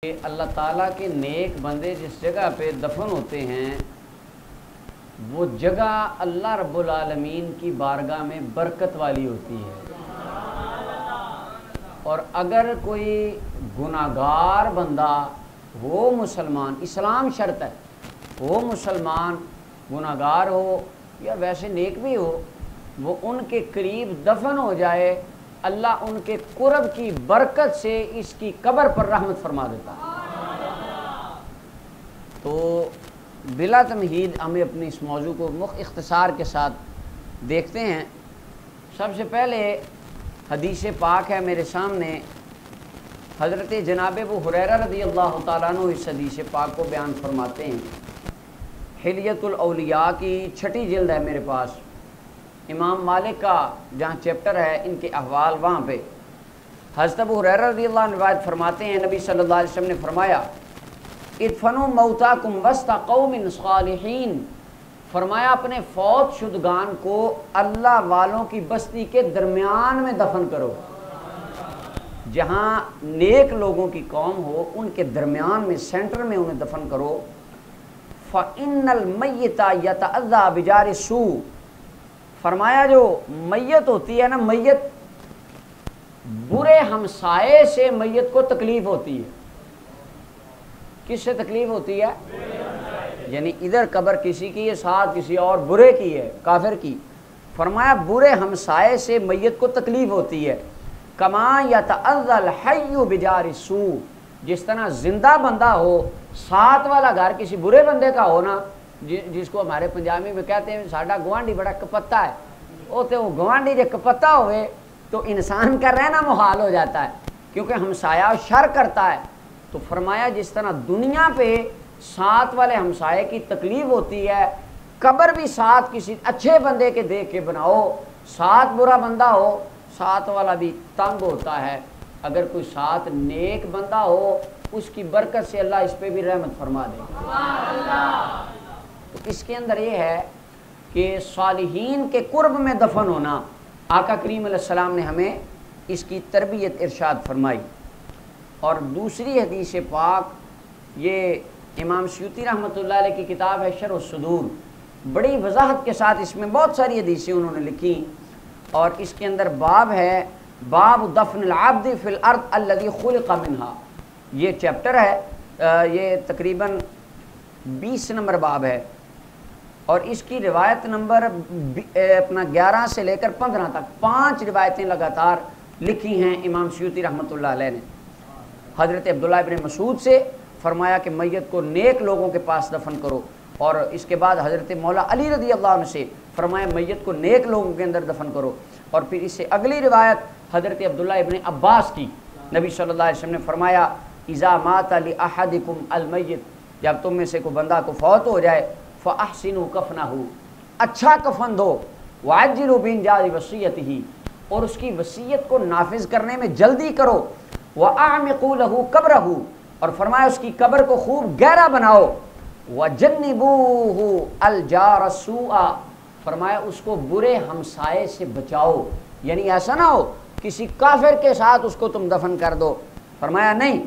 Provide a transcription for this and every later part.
کہ اللہ تعالیٰ کے نیک بندے جس جگہ پہ دفن ہوتے ہیں وہ جگہ اللہ رب العالمین کی بارگاہ میں برکت والی ہوتی ہے، اور اگر کوئی گناہگار بندہ ہو مسلمان، اسلام شرط ہے، وہ مسلمان گناہگار ہو یا ویسے نیک بھی ہو، وہ ان کے قریب دفن ہو جائے، اللہ ان کے قرب کی برکت سے اس کی قبر پر رحمت فرما دیتا ہے۔ تو بلا تمہید ہمیں اپنی اس موضوع کو اختصار کے ساتھ دیکھتے ہیں۔ سب سے پہلے حدیث پاک ہے میرے سامنے، حضرت جناب ابو ہریرہ رضی اللہ تعالیٰ عنہ اس حدیث پاک کو بیان فرماتے ہیں۔ حلیۃ الاولیاء کی 6 جلد ہے میرے پاس، امام مالک کا جہاں چیپٹر ہے ان کے احوال، وہاں پہ حضرت ابو ہریرہ رضی اللہ عنہ روایت فرماتے ہیں، نبی صلی اللہ علیہ وسلم نے فرمایا ادفنوا موتاکم وسط قوم صالحین، فرمایا اپنے فوت شدگان کو اللہ والوں کی بستی کے درمیان میں دفن کرو، جہاں نیک لوگوں کی قوم ہو ان کے درمیان میں، سینٹر میں انہیں دفن کرو۔ فَإِنَّ الْمَيِّتَ يَتَأَذَّى بِجَارِ السُّوءِ، فرمایا جو میت ہوتی ہے نا، میت برے ہمسائے سے میت کو تکلیف ہوتی ہے۔ کس سے تکلیف ہوتی ہے؟ یعنی ادھر قبر کسی کی ہے، ساتھ کسی اور برے کی ہے، کافر کی، فرمایا برے ہمسائے سے میت کو تکلیف ہوتی ہے۔ کما یتأذی الحی بجار السوء، جس طرح زندہ بندہ ہو، ساتھ والا گھر کسی برے بندے کا ہو نا، جس کو ہمارے پنجابی میں کہتے ہیں ساڈا گوانڈی بڑا کپتا ہے، وہ گوانڈی جب کپتا ہوئے تو انسان کا رہنا محال ہو جاتا ہے، کیونکہ ہمسایہ شر کرتا ہے۔ تو فرمایا جس طرح دنیا پہ ساتھ والے ہمسائے کی تکلیف ہوتی ہے، قبر بھی ساتھ کسی اچھے بندے کے دیکھ کے بناؤ، ساتھ برا بندہ ہو ساتھ والا بھی تنگ ہوتا ہے، اگر کوئی ساتھ نیک بندہ ہو اس کی برکت سے اللہ اس پہ بھی رحمت فرما دے۔ تو اس کے اندر یہ ہے کہ صالحین کے قرب میں دفن ہونا، آقا کریم علیہ السلام نے ہمیں اس کی تربیت ارشاد فرمائی۔ اور دوسری حدیث پاک، یہ امام سیوطی رحمۃ اللہ علیہ کی کتاب ہے شرح الصدور، بڑی وضاحت کے ساتھ اس میں بہت ساری حدیثیں انہوں نے لکھی، اور اس کے اندر باب ہے باب دفن العبد فی الارض الذی خلق منہا، یہ چیپٹر ہے، یہ تقریباً 20 نمبر باب ہے، اور اس کی روایت نمبر اپنا 11 سے لے کر 15 تک 5 روایتیں لگاتار لکھی ہیں امام سیوطی رحمۃ اللہ علیہ نے۔ حضرت عبداللہ ابن مسعود سے فرمایا کہ میت کو نیک لوگوں کے پاس دفن کرو، اور اس کے بعد حضرت مولا علی رضی اللہ عنہ سے فرمایا میت کو نیک لوگوں کے اندر دفن کرو، اور پھر اس سے اگلی روایت حضرت عبداللہ ابن عباس کی، نبی صلی اللہ علیہ وسلم نے فرمایا اذا مات لأحدکم المیت، جب تم میں سے کوئی بندہ کو فوت ہو جائے فاحسنوا کفنہ، اچھا کفن دو، وعجلوا بانجاز وصیتہ، اور اس کی وصیت کو نافذ کرنے میں جلدی کرو، وَأَعْمِقُوا لَهُ قَبْرَهُ، اور فرمایا اس کی قبر کو خوب گہرا بناؤ، وَجَنِّبُوهُ الْجَارَ السُّوءَ، فرمایا اس کو برے ہمسائے سے بچاؤ، یعنی ایسا نہ ہو کسی کافر کے ساتھ اس کو تم دفن کر دو۔ فرمایا نہیں،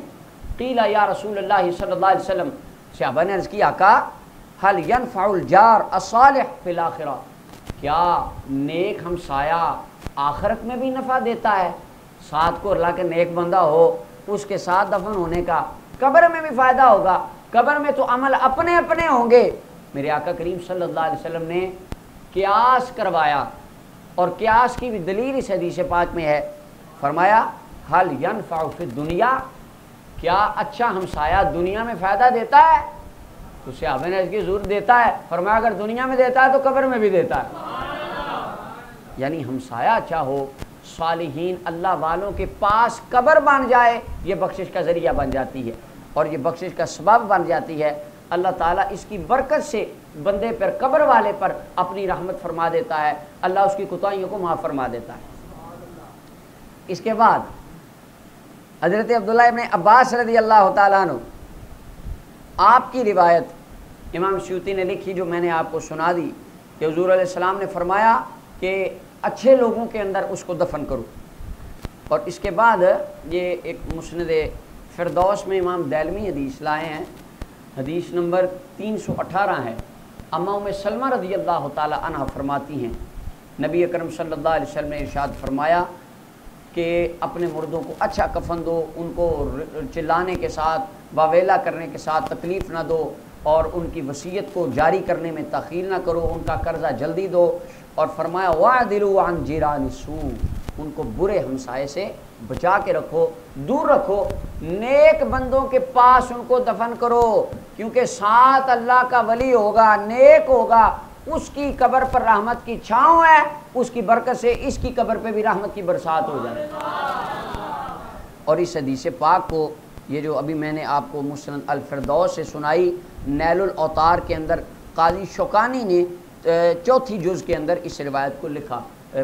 قیل یا رسول اللہ صلی اللہ علیہ وسلم، صحابہ نے عرض کی آقا هل ينفع الجار الصالح فی الاخرہ، کیا نیک ہمسایہ آخرت میں بھی نفع دیتا ہے؟ ساتھ کو اللہ کے نیک بندہ ہو اس کے ساتھ دفن ہونے کا قبر میں بھی فائدہ ہوگا، قبر میں تو عمل اپنے اپنے ہوں گے۔ میرے آقا کریم صلی اللہ علیہ وسلم نے قیاس کروایا، اور قیاس کی بھی دلیل اس حدیث پاک میں ہے، فرمایا حل ینفع فی الدنیا، کیا اچھا ہمسایہ دنیا میں فائدہ دیتا ہے؟ تو صحابہ نے اس کی ضرور دیتا ہے، فرمایا اگر دنیا میں دیتا ہے تو قبر میں بھی دیتا ہے، یعنی ہمسایہ اچھا ہو، صالحین اللہ والوں کے پاس قبر بن جائے، یہ بخشش کا ذریعہ بن جاتی ہے، اور یہ بخشش کا سبب بن جاتی ہے۔ اللہ تعالیٰ اس کی برکت سے بندے پر، قبر والے پر اپنی رحمت فرما دیتا ہے، اللہ اس کی کوتاہیوں کو معاف فرما دیتا ہے۔ اس کے بعد حضرت عبداللہ ابن عباس رضی اللہ تعالیٰ عنہ، آپ کی روایت امام سیوطی نے لکھی جو میں نے آپ کو سنا دی، کہ حضور علیہ السلام نے فرمایا کہ اچھے لوگوں کے اندر اس کو دفن کرو، اور اس کے بعد یہ ایک مسند الفردوس میں امام دیلمی حدیث لائے ہیں، حدیث نمبر 318 ہے۔ اما ام سلمہ رضی اللہ تعالی عنہ فرماتی ہیں نبی اکرم صلی اللہ علیہ وسلم نے ارشاد فرمایا کہ اپنے مردوں کو اچھا کفن دو، ان کو چلانے کے ساتھ، واویلا کرنے کے ساتھ تکلیف نہ دو، اور ان کی وصیت کو جاری کرنے میں تاخیر نہ کرو، ان کا قرضہ جلدی دو، اور فرمایا وَعْدِلُوا عَنْ جِيرَانِ السُّوءِ، ان کو برے ہمسائے سے بچا کے رکھو، دور رکھو، نیک بندوں کے پاس ان کو دفن کرو، کیونکہ ساتھ اللہ کا ولی ہوگا، نیک ہوگا، اس کی قبر پر رحمت کی چھاؤں ہے، اس کی برکت سے اس کی قبر پہ بھی رحمت کی برسات ہو جائے۔ اور اس حدیث پاک کو یہ جو ابھی میں نے آپ کو مسند الفردوس سے سنائی، نیل الاوطار کے اندر قاضی شوکانی نے چوتھی جز کے اندر اس روایت کو لکھا،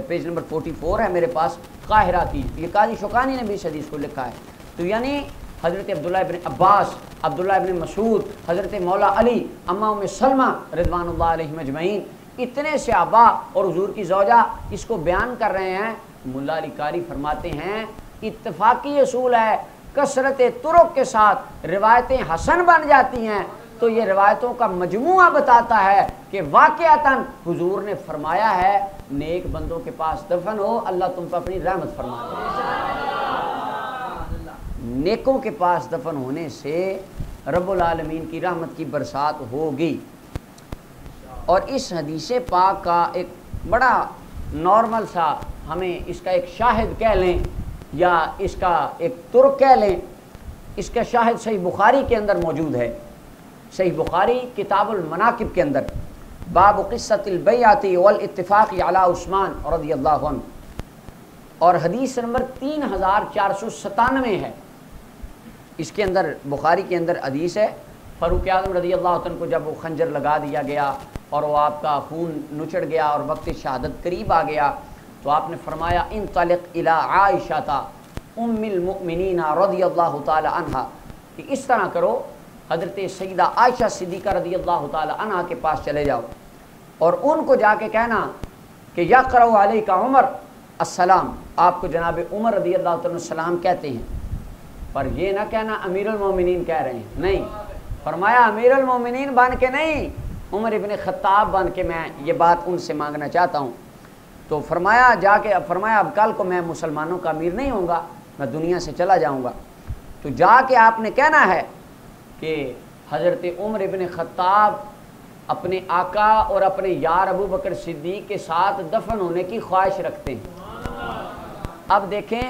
پیج نمبر 44 ہے میرے پاس، قاہرہ کی، یہ قاضی شوکانی نے بھی اس حدیث کو لکھا ہے۔ تو یعنی حضرت عبداللہ ابن عباس، عبداللہ ابن مسعود، حضرت مولا علی، اما ام سلمہ رضوان اللہ علیہم اجمعین، اتنے صحابہ اور حضور کی زوجہ اس کو بیان کر رہے ہیں۔ ملا علی قاری فرماتے ہیں اتفاقی اصول ہے، کثرت طرق کے ساتھ روایتیں حسن بن جاتی ہیں تو یہ روایتوں کا مجموعہ بتاتا ہے کہ واقعتاً حضور نے فرمایا ہے نیک بندوں کے پاس دفن ہو، اللہ تم پر اپنی رحمت فرما دے۔ نیکوں کے پاس دفن ہونے سے رب العالمین کی رحمت کی برسات ہوگی۔ اور اس حدیث پاک کا ایک بڑا نارمل سا، ہمیں اس کا ایک شاہد کہہ لیں یا اس کا ایک ترک کہہ لیں، اس کا شاہد صحیح بخاری کے اندر موجود ہے۔ صحیح بخاری کتاب المناقب کے اندر باب قصۃ البیعۃ والاتفاق علی عثمان رضی اللہ عنہ، اور حدیث نمبر 3497 ہے۔ اس کے اندر بخاری کے اندر حدیث ہے، فاروق اعظم رضی اللہ عنہ کو جب وہ خنجر لگا دیا گیا اور وہ آپ کا خون نچڑ گیا اور وقت شہادت قریب آ گیا تو آپ نے فرمایا انطلق الی عائشہ ام المؤمنین رضی اللہ تعالی عنہا، کہ اس طرح کرو، حضرت سیدہ عائشہ صدیقہ رضی اللہ تعالی عنہا کے پاس چلے جاؤ اور ان کو جا کے کہنا کہ یقرأ علیک عمر السلام، آپ کو جناب عمر رضی اللہ عنہ السلام کہتے ہیں، پر یہ نہ کہنا امیر المومنین کہہ رہے ہیں، نہیں، فرمایا امیر المومنین بن کے نہیں، عمر ابن خطاب بن کے میں یہ بات ان سے مانگنا چاہتا ہوں۔ تو فرمایا جا کے، فرمایا اب کل کو میں مسلمانوں کا امیر نہیں ہوں گا، میں دنیا سے چلا جاؤں گا، تو جا کے آپ نے کہنا ہے کہ حضرت عمر ابن خطاب اپنے آقا اور اپنے یار ابو بکر صدیق کے ساتھ دفن ہونے کی خواہش رکھتے ہیں۔ اب دیکھیں،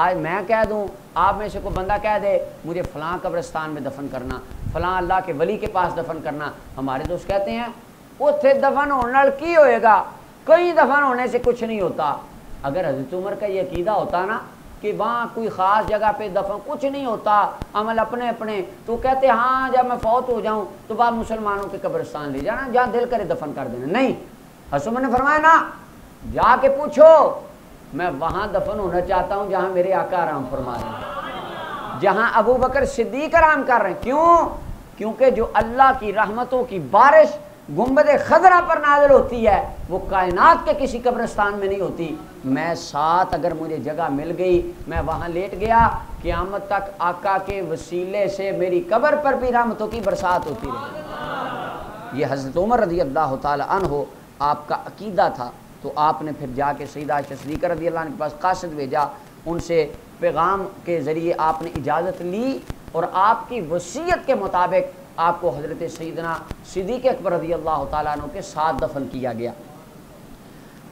آج میں کہہ دوں، آپ میں سے کوئی بندہ کہہ دے مجھے فلاں قبرستان میں دفن کرنا، فلاں اللہ کے ولی کے پاس دفن کرنا، ہمارے دوست کہتے ہیں اتھے دفن ہونے کی ہوئے گا، کہیں دفن ہونے سے کچھ نہیں ہوتا۔ اگر حضرت عمر کا یہ عقیدہ ہوتا نا کہ وہاں کوئی خاص جگہ پہ دفن کچھ نہیں ہوتا، عمل اپنے اپنے، تو کہتے ہاں جب میں فوت ہو جاؤں تو بعد مسلمانوں کے قبرستان لے جانا، جہاں دل کرے دفن کر دینا۔ نہیں، حضرت عمر نے فرمایا نا، جا کے پوچھو میں وہاں دفن ہونا چاہتا ہوں جہاں میرے آقا آرام فرما رہے ہیں، جہاں ابو بکر صدیق آرام کر رہے ہیں۔ کیوں؟ کیونکہ جو اللہ کی رحمتوں کی بارش گنبد خضرا پر نازل ہوتی ہے وہ کائنات کے کسی قبرستان میں نہیں ہوتی۔ میں ساتھ اگر مجھے جگہ مل گئی، میں وہاں لیٹ گیا، قیامت تک آقا کے وسیلے سے میری قبر پر بھی رحمتوں کی برسات ہوتی رہے۔ یہ حضرت عمر رضی اللہ تعالی عنہ آپ کا عقیدہ تھا، تو آپ نے پھر جا کے سیدہ عائشہ صدیقہ رضی اللہ عنہ کے پاس قاصد بھیجا، ان سے پیغام کے ذریعے آپ نے اجازت لی اور آپ کی وصیت کے مطابق آپ کو حضرت سیدنا صدیق اکبر رضی اللہ تعالیٰ عنہ کے ساتھ دفن کیا گیا۔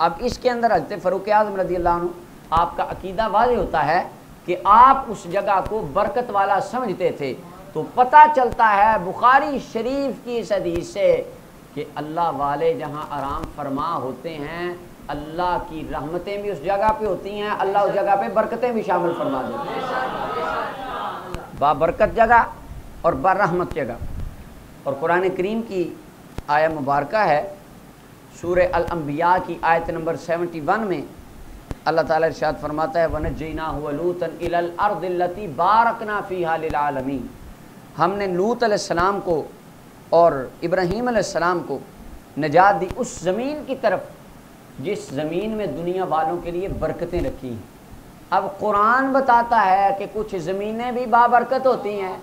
اب اس کے اندر حضرت فاروق اعظم رضی اللہ عنہ آپ کا عقیدہ واضح ہوتا ہے کہ آپ اس جگہ کو برکت والا سمجھتے تھے۔ تو پتہ چلتا ہے بخاری شریف کی اس حدیث سے کہ اللہ والے جہاں آرام فرما ہوتے ہیں اللہ کی رحمتیں بھی اس جگہ پہ ہوتی ہیں، اللہ اس جگہ پہ برکتیں بھی شامل فرما دیتے ہیں، بابرکت جگہ اور برحمت جگہ۔ اور قرآن کریم کی آیہ مبارکہ ہے سورہ الانبیاء کی آیت نمبر 71 میں اللہ تعالیٰ ارشاد فرماتا ہے وَنَجَّيْنَاهُ وَلُوطًا إِلَى الْأَرْضِ الَّتِي بَارَكْنَا فِيهَا لِلْعَالَمِينَ، ہم نے لوط علیہ السلام کو اور ابراہیم علیہ السلام کو نجات دی اس زمین کی طرف جس زمین میں دنیا والوں کے لیے برکتیں رکھی ہیں۔ اب قرآن بتاتا ہے کہ کچھ زمینیں بھی بابرکت ہوتی ہیں،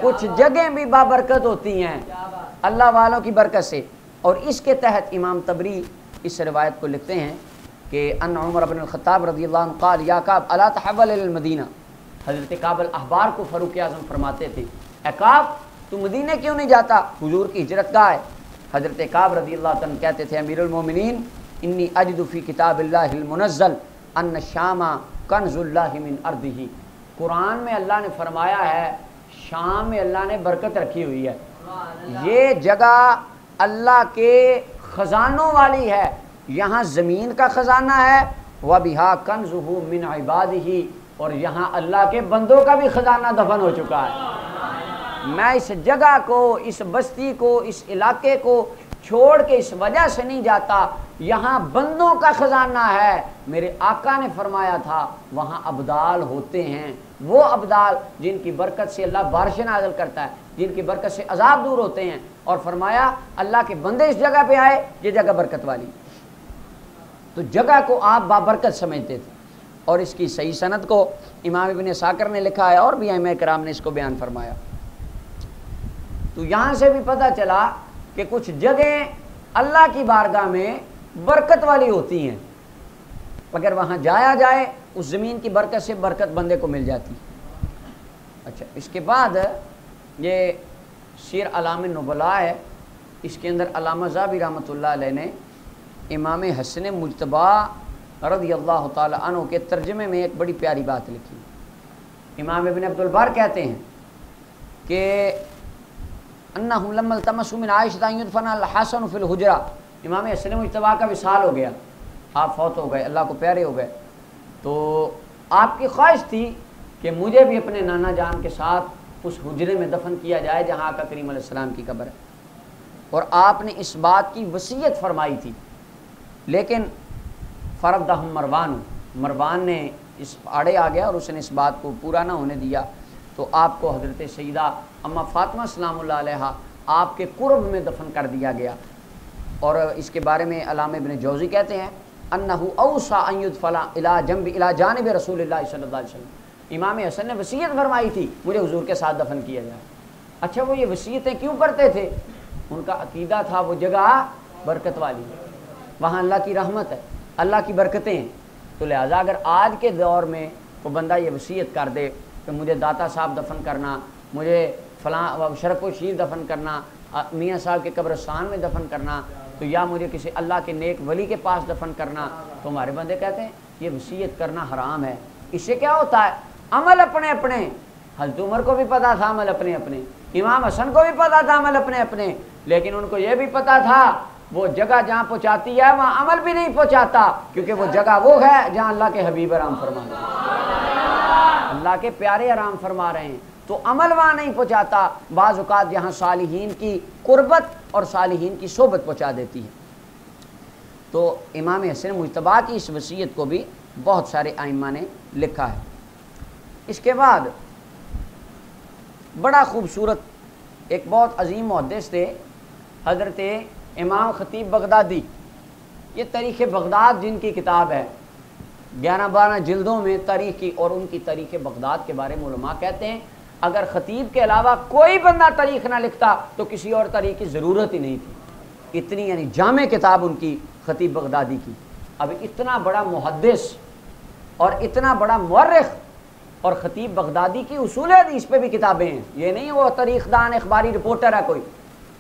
کچھ جگہیں بھی بابرکت ہوتی ہیں اللہ والوں کی برکت سے. اور اس کے تحت امام طبری اس روایت کو لکھتے ہیں کہ ان عمر بن الخطاب رضی اللہ عنہ قال یا کعب الا تحول الى المدینہ. حضرت کعب الاحبار کو فاروق اعظم فرماتے تھے اے کعب تو مدینہ کیوں نہیں جاتا، حضور کی ہجرت گاہ ہے. حضرت کعب رضی اللہ عنہ کہتے تھے امیر المومنین انی اجد فی کتاب اللہ المنزل ان الشام کنز اللہ من ارضہ. قرآن میں اللہ نے فرمایا ہے شام میں اللہ نے برکت رکھی ہوئی ہے، یہ جگہ اللہ کے خزانوں والی ہے، یہاں زمین کا خزانہ ہے، وَبِهَا كَنْزُهُ مِنْ عِبَادِهِ، اور یہاں اللہ کے بندوں کا بھی خزانہ دفن ہو چکا ہے. میں اس جگہ کو، اس بستی کو، اس علاقے کو چھوڑ کے اس وجہ سے نہیں جاتا، یہاں بندوں کا خزانہ ہے. میرے آقا نے فرمایا تھا وہاں ابدال ہوتے ہیں، وہ ابدال جن کی برکت سے اللہ بارشیں نازل کرتا ہے، جن کی برکت سے عذاب دور ہوتے ہیں. اور فرمایا اللہ کے بندے اس جگہ پہ آئے، یہ جگہ برکت والی. تو جگہ کو آپ بابرکت سمجھتے تھے. اور اس کی صحیح سند کو امام ابن ساکر نے لکھا ہے اور بھی ائمہ کرام نے اس کو بیان فرمایا. تو یہاں سے بھی پتہ چلا کہ کچھ جگہیں اللہ کی بارگاہ میں برکت والی ہوتی ہیں، اگر وہاں جایا جائے اس زمین کی برکت سے برکت بندے کو مل جاتی. اچھا، اس کے بعد یہ سیر اعلام النبلاء ہے، اس کے اندر علامہ ذہبی رحمۃ اللہ علیہ نے امام حسن مجتبی رضی اللہ تعالی عنہ کے ترجمے میں ایک بڑی پیاری بات لکھی. امام ابن عبد البر کہتے ہیں کہ انہم لما التمسوا من عائشہ ان يدفن الحسن فی الحجرہ. امام حسن مجتبی کا وصال ہو گیا، آپ فوت ہو گئے، اللہ کو پیارے ہو گئے، تو آپ کی خواہش تھی کہ مجھے بھی اپنے نانا جان کے ساتھ اس حجرے میں دفن کیا جائے جہاں آقا کریم علیہ السلام کی قبر ہے. اور آپ نے اس بات کی وصیت فرمائی تھی، لیکن فردہم مروان نے اس آڑے آ گیا اور اس نے اس بات کو پورا نہ ہونے دیا. تو آپ کو حضرت سیدہ اما فاطمہ سلام اللہ علیہ آپ کے قرب میں دفن کر دیا گیا. اور اس کے بارے میں علامہ ابن جوزی کہتے ہیں انہ اوصى ان يدفن الى جانب رسول اللہ صلی اللہ علیہ وسلم. امام حسن نے وصیت فرمائی تھی مجھے حضور کے ساتھ دفن کیا جائے. اچھا، وہ یہ وصیتیں کیوں کرتے تھے؟ ان کا عقیدہ تھا وہ جگہ برکت والی، وہاں اللہ کی رحمت ہے، اللہ کی برکتیں ہیں. تو لہٰذا اگر آج کے دور میں وہ بندہ یہ وصیت کر دے کہ مجھے داتا صاحب دفن کرنا، مجھے فلاں شرف و شیر دفن کرنا، میاں صاحب کے قبرستان میں دفن کرنا، تو یا مجھے کسی اللہ کے نیک ولی کے پاس دفن کرنا، تو ہمارے بندے کہتے ہیں یہ وصیت کرنا حرام ہے. اس سے کیا ہوتا ہے؟ عمل اپنے اپنے. حضرت عمر کو بھی پتا تھا عمل اپنے اپنے، امام حسن کو بھی پتا تھا عمل اپنے اپنے، لیکن ان کو یہ بھی پتا تھا وہ جگہ جہاں پہنچاتی ہے وہاں عمل بھی نہیں پہنچاتا، کیونکہ وہ جگہ وہ ہے جہاں اللہ کے حبیب آرام فرما رہے ہیں، اللہ کے پیارے آرام فرما رہے ہیں. تو عمل وہاں نہیں پہنچاتا، بعض اوقات یہاں صالحین کی قربت اور صالحین کی صحبت پہنچا دیتی ہے. تو امام حسن مجتبی کی اس وصیت کو بھی بہت سارے ائمہ نے لکھا ہے. اس کے بعد بڑا خوبصورت ایک بہت عظیم محدث تھے حضرت امام خطیب بغدادی. یہ تاریخ بغداد جن کی کتاب ہے، 11-12 جلدوں میں تاریخ کی، اور ان کی تاریخ بغداد کے بارے میں علماء کہتے ہیں اگر خطیب کے علاوہ کوئی بندہ تاریخ نہ لکھتا تو کسی اور تاریخ کی ضرورت ہی نہیں تھی. اتنی یعنی جامع کتاب ان کی خطیب بغدادی کی. اب اتنا بڑا محدث اور اتنا بڑا مورخ، اور خطیب بغدادی کی اصول حدیث پہ بھی کتابیں ہیں، یہ نہیں وہ تاریخ دان اخباری رپورٹر ہے کوئی.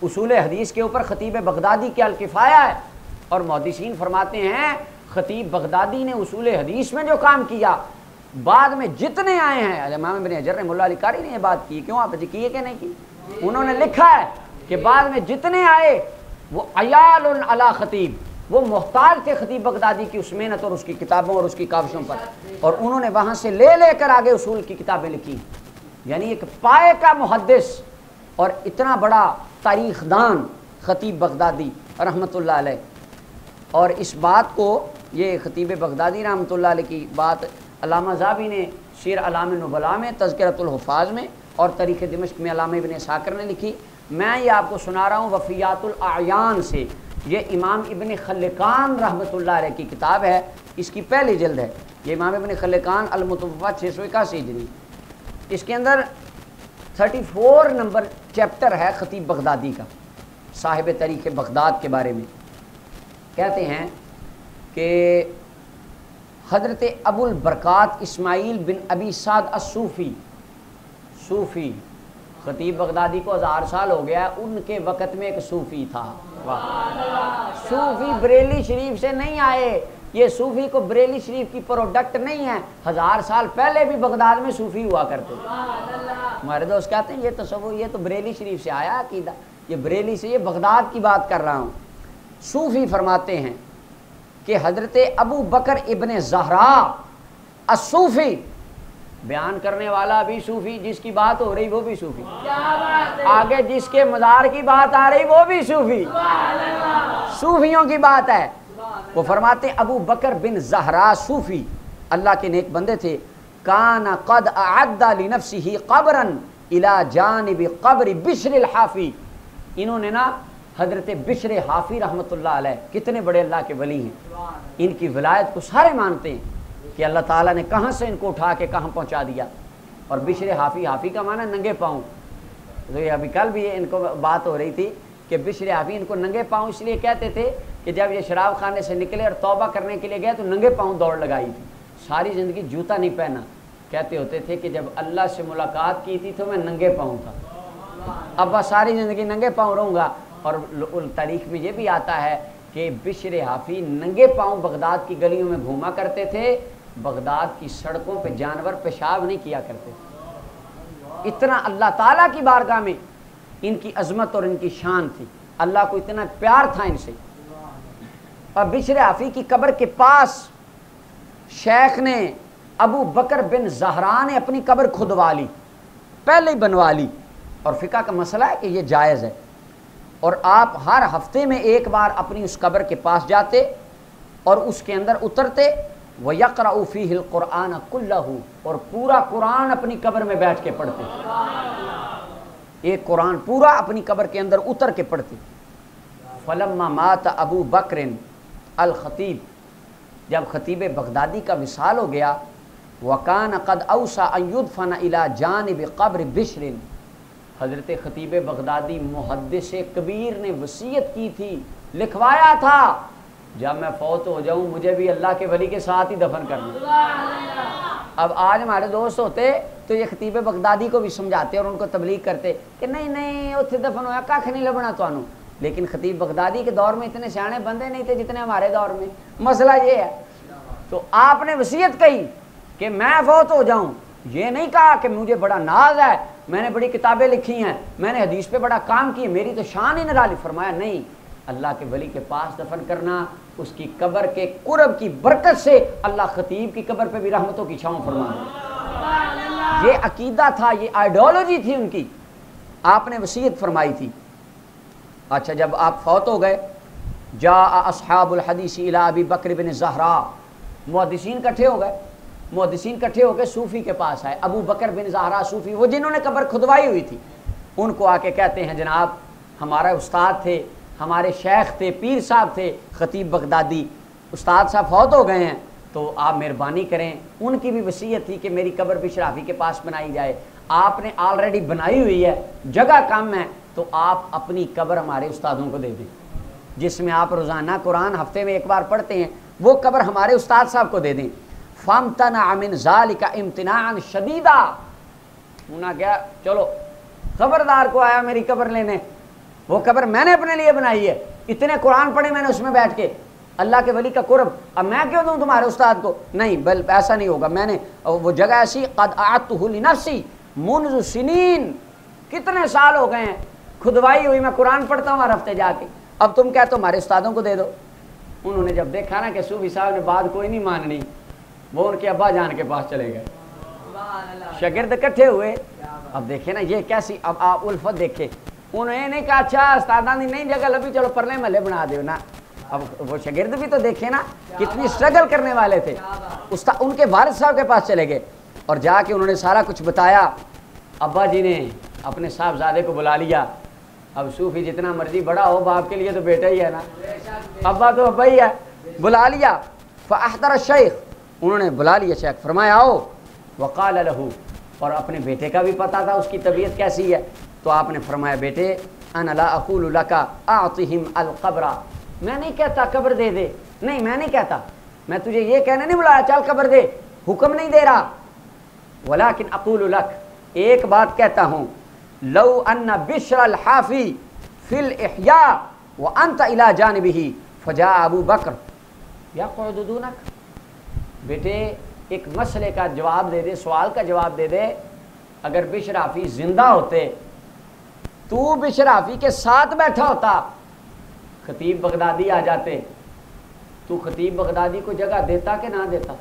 اصول حدیث کے اوپر خطیب بغدادی کی الکفایہ ہے. اور محدثین فرماتے ہیں خطیب بغدادی نے اصول حدیث میں جو کام کیا بعد میں جتنے آئے ہیں، امام ابن حجر رحمہ اللہ علیہ قاری نے یہ بات کی، کیوں آپ کی ہے کہ نہیں کی؟ انہوں نے لکھا ہے کہ بعد میں جتنے آئے وہ عیال علی خطیب، وہ محتاج تھے خطیب بغدادی کی اس محنت اور اس کی کتابوں اور اس کی کاوشوں پر، اور انہوں نے وہاں سے لے لے کر آگے اصول کی کتابیں لکھی. یعنی ایک پائے کا محدث اور اتنا بڑا تاریخ دان خطیب بغدادی رحمۃ اللہ علیہ. اور اس بات کو یہ خطیب بغدادی رحمۃ اللہ علیہ کی بات علامہ ذہبی نے سیر اعلام النبلاء میں، تذکرۃ الحفاظ میں، اور تاریخ دمشق میں علامہ ابن ساکر نے لکھی. میں یہ آپ کو سنا رہا ہوں وفیات الاعیان سے. یہ امام ابن خلقان رحمۃ اللہ علیہ کی کتاب ہے، اس کی پہلی جلد ہے. یہ امام ابن خلقان المتوفا 681 ہجری، اس کے اندر 34 نمبر چیپٹر ہے خطیب بغدادی کا، صاحب تاریخ بغداد کے بارے میں۔ کہتے ہیں کہ حضرت ابو البرکات اسماعیل بن ابی سعد الصوفی، صوفی خطیب بغدادی کو 1000 سال ہو گیا، ان کے وقت میں ایک صوفی تھا۔ صوفی بریلی شریف سے نہیں آئے، یہ صوفی کو بریلی شریف کی پروڈکٹ نہیں ہے، 1000 سال پہلے بھی بغداد میں صوفی ہوا کرتے۔ ہمارے دوست کہتے ہیں یہ تصور، یہ تو بریلی شریف سے آیا عقیدہ، یہ بریلی سے، یہ بغداد کی بات کر رہا ہوں۔ صوفی فرماتے ہیں کہ حضرت ابو بکر ابن زہرا الصوفی، بیان کرنے والا بھی صوفی، جس کی بات ہو رہی وہ بھی صوفی، آگے جس کے مزار کی بات آ رہی وہ بھی صوفی، صوفیوں کی بات ہے۔ وہ فرماتے ہیں ابو بکر بن زہرا صوفی اللہ کے نیک بندے تھے، کان قد اعد لنفسه قبرا الى جانب قبر بشر الحافی، انہوں نے نا حضرت بشر حافی رحمۃ اللہ علیہ، کتنے بڑے اللہ کے ولی ہیں، ان کی ولایت کو سارے مانتے ہیں کہ اللہ تعالیٰ نے کہاں سے ان کو اٹھا کے کہاں پہنچا دیا۔ اور بشر حافی، حافی کا معنی ننگے پاؤں، تو یہ ابھی کل بھی ان کو بات ہو رہی تھی کہ بشر حافی ان کو ننگے پاؤں اس لیے کہتے تھے کہ جب یہ شراب خانے سے نکلے اور توبہ کرنے کے لیے گئے تو ننگے پاؤں دوڑ لگائی تھی، ساری زندگی جوتا نہیں پہنا، کہتے ہوتے تھے کہ جب اللہ سے ملاقات کی تھی تو میں ننگے پاؤں تھا، اب بس ساری زندگی ننگے پاؤں رہوں گا۔ اور تاریخ میں یہ بھی آتا ہے کہ بشر حافی ننگے پاؤں بغداد کی گلیوں میں گھوما کرتے تھے، بغداد کی سڑکوں پہ جانور پیشاب نہیں کیا کرتے تھے، اتنا اللہ تعالیٰ کی بارگاہ میں ان کی عظمت اور ان کی شان تھی، اللہ کو اتنا پیار تھا ان سے۔ اور بشر حافی کی قبر کے پاس شیخ نے ابو بکر بن زہرا نے اپنی قبر کھدوا لی، پہلے ہی بنوا لی، اور فقہ کا مسئلہ ہے کہ یہ جائز ہے، اور آپ ہر ہفتے میں ایک بار اپنی اس قبر کے پاس جاتے اور اس کے اندر اترتے، وَيَقْرَأُ فِيهِ الْقُرْآنَ كُلَّهُ، اور پورا قرآن اپنی قبر میں بیٹھ کے پڑھتے، ایک قرآن پورا اپنی قبر کے اندر اتر کے پڑھتے۔ فَلَمَّا مَاتَ أَبُو بَكْرٍ الخطیب، جب خطیب بغدادی کا وصال ہو گیا، وَكَانَ قَدْ أَوْصَى أَن يُدْفَنَ إِلَى جَانِبِ قَبْرِ بِشْرٍ، حضرت خطیب بغدادی محدث کبیر نے وصیت کی تھی، لکھوایا تھا، جب میں فوت ہو جاؤں مجھے بھی اللہ کے ولی کے ساتھ ہی دفن کرنا۔ اب آج ہمارے دوست ہوتے تو یہ خطیب بغدادی کو بھی سمجھاتے اور ان کو تبلیغ کرتے کہ نہیں نہیں اتنے دفن ہویا کھ نہیں لبنا تانوں، لیکن خطیب بغدادی کے دور میں اتنے سیانے بندے نہیں تھے جتنے ہمارے دور میں، مسئلہ یہ ہے۔ تو آپ نے وصیت کہی کہ میں فوت ہو جاؤں، یہ نہیں کہا کہ مجھے بڑا ناز ہے، میں نے بڑی کتابیں لکھی ہیں، میں نے حدیث پہ بڑا کام کی، میری تو شان ہی نرالی، فرمایا نہیں، اللہ کے ولی کے پاس دفن کرنا، اس کی قبر کے قرب کی برکت سے اللہ خطیب کی قبر پہ بھی رحمتوں کی چھاؤں فرما دے۔ یہ عقیدہ تھا، یہ آئیڈیالوجی تھی ان کی، آپ نے وصیت فرمائی تھی۔ اچھا جب آپ فوت ہو گئے، جاء اصحاب الحدیث الی ابی بکر بن زہرا، محدثین کٹھے ہو گئے، محدثین کٹھے ہو کے صوفی کے پاس آئے، ابو بکر بن زہرا صوفی، وہ جنہوں نے قبر کھدوائی ہوئی تھی، ان کو آ کے کہتے ہیں جناب ہمارا استاد تھے، ہمارے شیخ تھے، پیر صاحب تھے خطیب بغدادی، استاد صاحب فوت ہو گئے ہیں تو آپ مہربانی کریں، ان کی بھی وصیت تھی کہ میری قبر بشر حافی کے پاس بنائی جائے، آپ نے آلریڈی بنائی ہوئی ہے، جگہ کم ہے، تو آپ اپنی قبر ہمارے استادوں کو دے دیں، جس میں آپ روزانہ قرآن ہفتے میں ایک بار پڑھتے ہیں، وہ قبر ہمارے استاد صاحب کو دے دیں۔ فامتنع من ذلك امتناعا شدیدا، انہوں نے کہا چلو خبردار کو آیا میری قبر لینے، وہ قبر میں نے اپنے لیے بنائی ہے، اتنے قرآن پڑھے میں نے اس میں بیٹھ کے، اللہ کے ولی کا قرب، اب میں کیوں دوں تمہارے استاد کو؟ نہیں، بل ایسا نہیں ہوگا، میں نے وہ جگہ ایسی قد اعدتہ لنفسی منذ سنین، کتنے سال ہو گئے ہیں کھدوائی ہوئی، میں قرآن پڑھتا ہوں ہر ہفتے جا کے، اب تم کہتے ہو ہمارے استادوں کو دے دو۔ انہوں نے جب دیکھا نا کہ صوفی صاحب نے بات کوئی نہیں ماننی، وہ ان کے ابا جان کے پاس چلے گئے، شاگرد اکٹھے ہوئے، اب دیکھیں نا یہ کیسی، اب آپ الفت دیکھے، انہوں نے کہا اچھا استادان دی نہیں جگہ لبھی، چلو پرلے محلے بنا دیو نا، اب وہ شاگرد بھی تو دیکھے نا کتنی سٹرگل کرنے والے تھے، ان کے والد صاحب کے پاس چلے گئے اور جا کے انہوں نے سارا کچھ بتایا، ابا جی نے اپنے صاحبزادے کو بلا لیا، اب صوفی جتنا مرضی بڑا ہو باپ کے لیے تو بیٹا ہی ہے نا، ابا تو ابا ہی ہے، بلا لیا، فاحضر الشیخ، انہوں نے بلا لیا شیخ، فرمایا آؤ، وقال لہو، اور اپنے بیٹے کا بھی پتہ تھا اس کی طبیعت کیسی ہے، تو آپ نے فرمایا بیٹے انا لا اقول لک اعطہم القبر، میں نہیں کہتا قبر دے دے، نہیں میں نہیں کہتا، میں تجھے یہ کہنے نہیں بلایا چل قبر دے، حکم نہیں دے رہا، ولکن اقول لک، ایک بات کہتا ہوں، لو ان بشر الحافی فی الاحیاء وانت الی جانبہ فجاء ابو بکر یقعد دونک، بیٹے ایک مسئلے کا جواب دے دے، سوال کا جواب دے دے، اگر بشر حافی زندہ ہوتے تو بشر حافی کے ساتھ بیٹھا ہوتا، خطیب بغدادی آ جاتے، تو خطیب بغدادی کو جگہ دیتا کہ نہ دیتا؟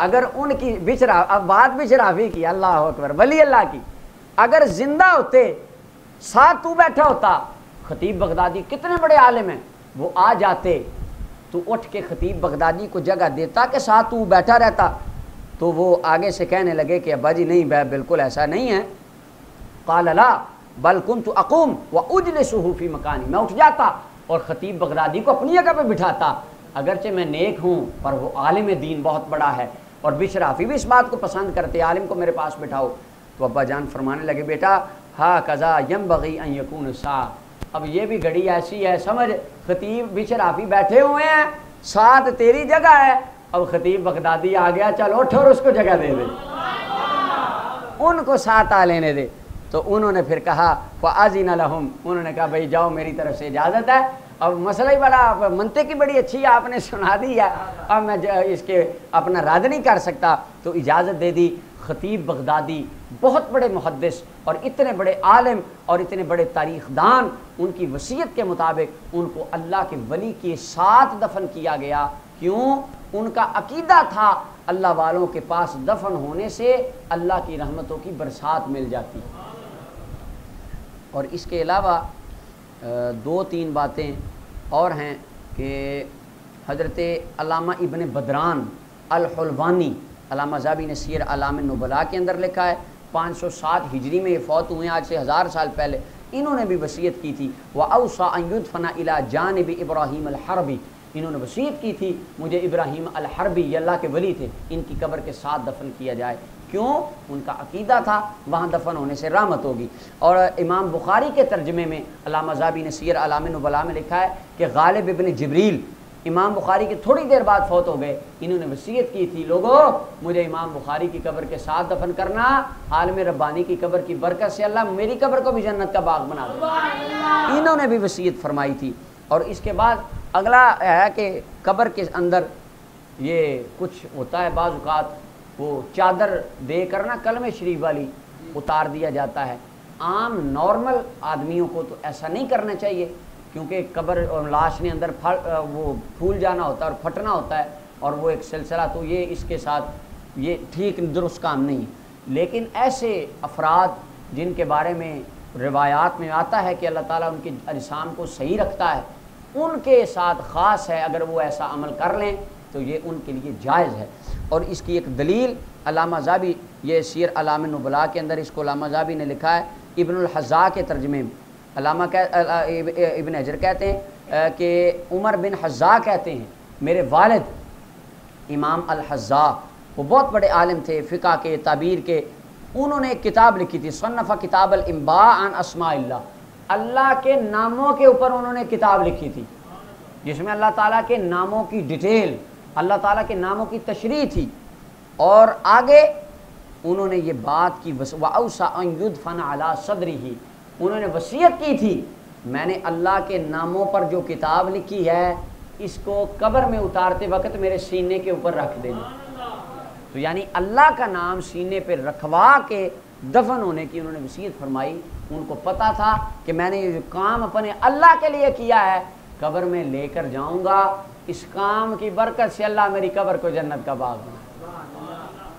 اگر ان کی اب بات بشر حافی کی، اللہ اکبر، ولی اللہ کی، اگر زندہ ہوتے ساتھ تو بیٹھا ہوتا، خطیب بغدادی کتنے بڑے عالم ہیں، وہ آ جاتے تو اٹھ کے خطیب بغدادی کو جگہ دیتا کہ ساتھ تو بیٹھا رہتا؟ تو وہ آگے سے کہنے لگے کہ ابا جی نہیں، بالکل ایسا نہیں ہے، قال لا بل کنت اقوم واجلسه فی مکانی، میں اٹھ جاتا اور خطیب بغدادی کو اپنی جگہ پہ بٹھاتا، اگرچہ میں نیک ہوں پر وہ عالم دین بہت بڑا ہے، اور بشر حافی بھی اس بات کو پسند کرتے، عالم کو میرے پاس بٹھاؤ۔ تو ابا جان فرمانے لگے بیٹا ہاکذا ینبغی ان یکون الساعۃ، اب یہ بھی گھڑی ایسی ہے، سمجھ، خطیب بشر حافی بیٹھے ہوئے ہیں، ساتھ تیری جگہ ہے، اب خطیب بغدادی آ گیا، چل اٹھ اور اس کو جگہ دے دے، ان کو ساتھ آ لینے دے۔ تو انہوں نے پھر کہا فَأَذِنَ لَهُمْ، انہوں نے کہا بھائی جاؤ میری طرف سے اجازت ہے، اب مسئلہ ہی بڑا، منطقی بڑی اچھی آپ نے سنا دی ہے، اب میں اس کے اپنا رد نہیں کر سکتا، تو اجازت دے دی۔ خطیب بغدادی بہت بڑے محدث اور اتنے بڑے عالم اور اتنے بڑے تاریخ دان، ان کی وصیت کے مطابق ان کو اللہ کے ولی کے ساتھ دفن کیا گیا۔ کیوں؟ ان کا عقیدہ تھا اللہ والوں کے پاس دفن ہونے سے اللہ کی رحمتوں کی برسات مل جاتی۔ اور اس کے علاوہ دو تین باتیں اور ہیں کہ حضرت علامہ ابن بدران الحلوانی، علامہ ذہبی نے سیر اعلام النبلاء کے اندر لکھا ہے، 507 ہجری میں یہ فوت ہوئے ہیں، آج سے 1000 سال پہلے، انہوں نے بھی وصیت کی تھی، وَأَوْصَىٰ أَن يُدْفَنَ إِلَىٰ جَانِبِ إِبْرَاهِيمَ الْحَرْبِ، انہوں نے وصیت کی تھی مجھے ابراہیم الحربی، یہ اللہ کے ولی تھے، ان کی قبر کے ساتھ دفن کیا جائے۔ کیوں؟ ان کا عقیدہ تھا وہاں دفن ہونے سے رحمت ہوگی۔ اور امام بخاری کے ترجمے میں علامہ ذہبی نے سیر اعلام النبلاء میں لکھا ہے کہ غالب ابن جبریل امام بخاری کے تھوڑی دیر بعد فوت ہو گئے، انہوں نے وصیت کی تھی لوگوں مجھے امام بخاری کی قبر کے ساتھ دفن کرنا، عالم ربانی کی قبر کی برکت سے اللہ میری قبر کو بھی جنت کا باغ بنا دے، انہوں نے بھی وصیت فرمائی تھی۔ اور اس کے بعد اگلا ہے کہ قبر کے اندر یہ کچھ ہوتا ہے، بعض اوقات وہ چادر دے کر نا کلمہ شریف والی اتار دیا جاتا ہے، عام نارمل آدمیوں کو تو ایسا نہیں کرنا چاہیے، کیونکہ قبر اور لاش نے اندر وہ پھول جانا ہوتا ہے اور پھٹنا ہوتا ہے، اور وہ ایک سلسلہ، تو یہ اس کے ساتھ یہ ٹھیک درست کام نہیں ہے۔ لیکن ایسے افراد جن کے بارے میں روایات میں آتا ہے کہ اللہ تعالیٰ ان کے اجسام کو صحیح رکھتا ہے، ان کے ساتھ خاص ہے، اگر وہ ایسا عمل کر لیں تو یہ ان کے لیے جائز ہے۔ اور اس کی ایک دلیل علامہ ذہبی، یہ سیر اعلام النبلاء کے اندر اس کو علامہ ذہبی نے لکھا ہے ابن الحضاء کے ترجمے میں، علامہ ابن حجر کہتے ہیں کہ عمر بن حضاء کہتے ہیں میرے والد امام الحضاء، وہ بہت بڑے عالم تھے فقہ کے، تعبیر کے، انہوں نے ایک کتاب لکھی تھی، صنف کتاب الانباء عن اسماء اللہ، اللہ کے ناموں کے اوپر انہوں نے کتاب لکھی تھی، جس میں اللہ تعالیٰ کے ناموں کی ڈیٹیل، اللہ تعالیٰ کے ناموں کی تشریح تھی۔ اور آگے انہوں نے یہ بات کی وَأَوْصَىٰ أَن يُدْفَنَ عَلَىٰ صَدْرِهِ، انہوں نے وصیت کی تھی میں نے اللہ کے ناموں پر جو کتاب لکھی ہے اس کو قبر میں اتارتے وقت میرے سینے کے اوپر رکھ دینا۔ تو یعنی اللہ کا نام سینے پہ رکھوا کے دفن ہونے کی انہوں نے وصیت فرمائی۔ ان کو پتا تھا کہ میں نے یہ کام اپنے اللہ کے لیے کیا ہے، قبر میں لے کر جاؤں گا، اس کام کی برکت سے اللہ میری قبر کو جنت کا باغ بنا۔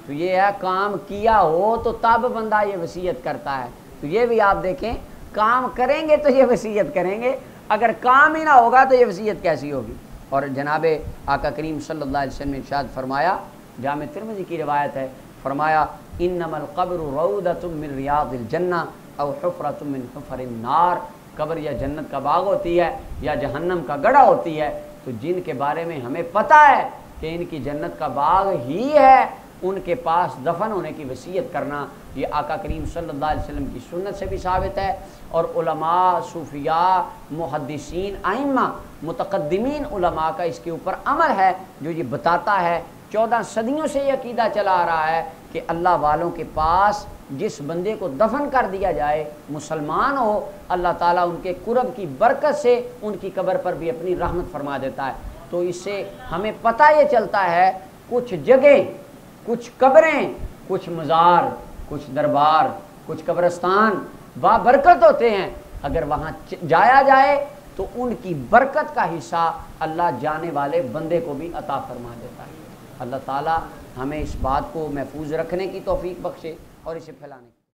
تو یہ ہے کام کیا ہو تو تب بندہ یہ وصیت کرتا ہے۔ تو یہ بھی آپ دیکھیں، کام کریں گے تو یہ وصیت کریں گے، اگر کام ہی نہ ہوگا تو یہ وصیت کیسی ہوگی۔ اور جناب آقا کریم صلی اللہ علیہ وسلم نے ارشاد فرمایا، جامع ترمذی کی روایت ہے، فرمایا انما القبر روضۃ من ریاض الجنہ او حفرۃ من حفر النار، قبر یا جنت کا باغ ہوتی ہے یا جہنم کا گڑھا ہوتی ہے۔ تو جن کے بارے میں ہمیں پتہ ہے کہ ان کی جنت کا باغ ہی ہے ان کے پاس دفن ہونے کی وصیت کرنا۔ یہ آقا کریم صلی اللہ علیہ وسلم کی سنت سے بھی ثابت ہے، اور علماء، صوفیاء، محدثین، ائمہ، متقدمین علماء کا اس کے اوپر عمل ہے جو یہ بتاتا ہے۔ 14 صدیوں سے یہ عقیدہ چلا آ رہا ہے کہ اللہ والوں کے پاس جس بندے کو دفن کر دیا جائے، مسلمان ہو، اللہ تعالیٰ ان کے قرب کی برکت سے ان کی قبر پر بھی اپنی رحمت فرما دیتا ہے۔ تو اس سے ہمیں پتہ یہ چلتا ہے کچھ جگہیں، کچھ قبریں، کچھ مزار، کچھ دربار، کچھ قبرستان بابرکت ہوتے ہیں، اگر وہاں جایا جائے تو ان کی برکت کا حصہ اللہ جانے والے بندے کو بھی عطا فرما دیتا ہے۔ اللہ تعالیٰ ہمیں اس بات کو محفوظ رکھنے کی توفیق بخشے اور اسے پھیلانے کی۔